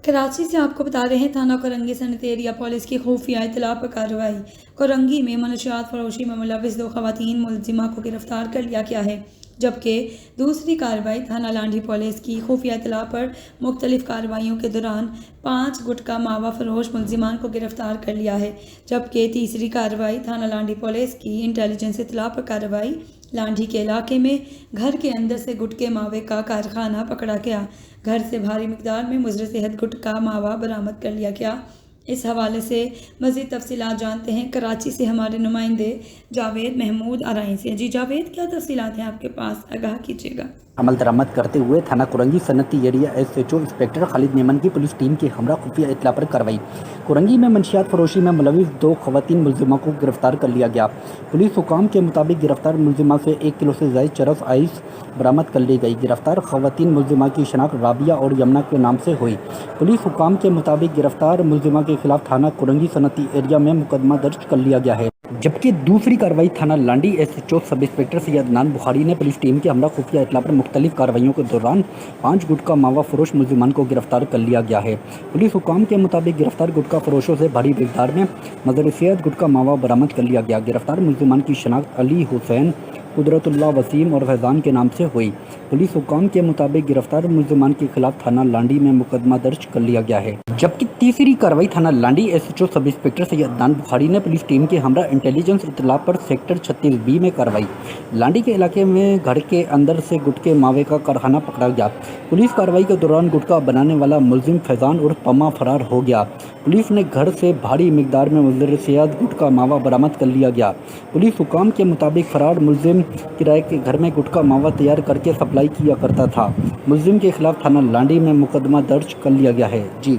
कराची से आपको बता रहे हैं थाना कोरंगी सनत एरिया पुलिस की खुफिया इत्तला पर कार्रवाई। कोरंगी में मनशियात फरोशी में मुलविस 2 खवातीन मुलजिमा को गिरफ्तार कर लिया गया है, जबकि दूसरी कार्रवाई थाना लांढी पुलिस की खुफिया इत्तला पर मुख्तलिफ कार्रवाइयों के दौरान 5 गुटखा मावा फरोश मुलजिमान को गिरफ्तार कर लिया है, जबकि तीसरी कार्रवाई थाना लांढी पुलिस की इंटेलिजेंस इत्तला पर कार्रवाई लांढी के इलाके में घर के अंदर से गुटके मावे का कारखाना पकड़ा गया। घर से भारी मिकदार में मुज़र सेहत गुटखा मावा बरामद कर लिया गया। इस हवाले से मज़ीद तफसीलात जानते हैं कराची से हमारे नुमाइंदे जावेद महमूद आरई से। जी जावेद, क्या तफसीलात हैं आपके पास, आगाह कीजिएगा। अमल दरामद करते हुए थाना कुरंगी सनती area SHO inspector Khalid Memon की पुलिस टीम की हमरा खुफिया इत्तला पर कार्रवाई। कुरंगी में मंशियात फरोशी में मुलविस 2 खवातीन मुलजिमा को गिरफ्तार कर लिया गया। पुलिस हुकाम के मुताबिक गिरफ्तार मुलजिमा से 1 किलो से ज़ायद चरस आइस बरामद कर ली गई। गिरफ्तार खवातीन मुलजिमा की शनाख्त राबिया और यमुना के नाम से हुई। पुलिस हुकाम के मुताबिक गिरफ्तार मुलजिमा के खिलाफ थाना कुरंगी सनती एरिया में मुकदमा दर्ज कर लिया गया है, जबकि दूसरी कार्रवाई थाना Landhi SHO sub inspector Syed Adnan Bukhari ने पुलिस टीम के हमरा खुफिया इत्तला पर मुख्तलिफ कार्रवाइयों के दौरान 5 गुटखा मावा फरोश मुलजिमान को गिरफ्तार कर लिया गया है। पुलिस हुकाम के मुताबिक गिरफ्तार गुटखा फरोशों से भारी मिकदार में मज़र सेहत गुटखा मावा बरामद कर लिया गया। गिरफ्तार मुलजिमान की शनाख्त अली हुसैन, कुदरतुल्लाह वसीम और फैज़ान के नाम से हुई। पुलिस हुकाम के मुताबिक गिरफ्तार मुलजिमान के खिलाफ थाना लांडी में मुकदमा दर्ज कर लिया गया है, जबकि तीसरी कार्रवाई थाना Landhi SHO sub inspector Syed Adnan Bukhari ने पुलिस टीम के हमरा इंटेलिजेंस इत्तला पर सेक्टर 36B में कार्रवाई। लांडी के इलाके में घर के अंदर से गुटके मावे का कारखाना पकड़ा गया। पुलिस कार्रवाई के दौरान गुटखा बनाने वाला मुलजिम फैज़ान और पमा फरार हो गया। पुलिस ने घर से भारी मिकदार में मुज़र सेहत गुटखा मावा बरामद कर लिया गया। पुलिस हुकाम के मुताबिक फरार मुलजिम किराए के घर में गुटखा मावा तैयार करके सप्लाई किया करता था। मुलजिम के खिलाफ थाना लांडी में मुकदमा दर्ज कर लिया गया है। जी।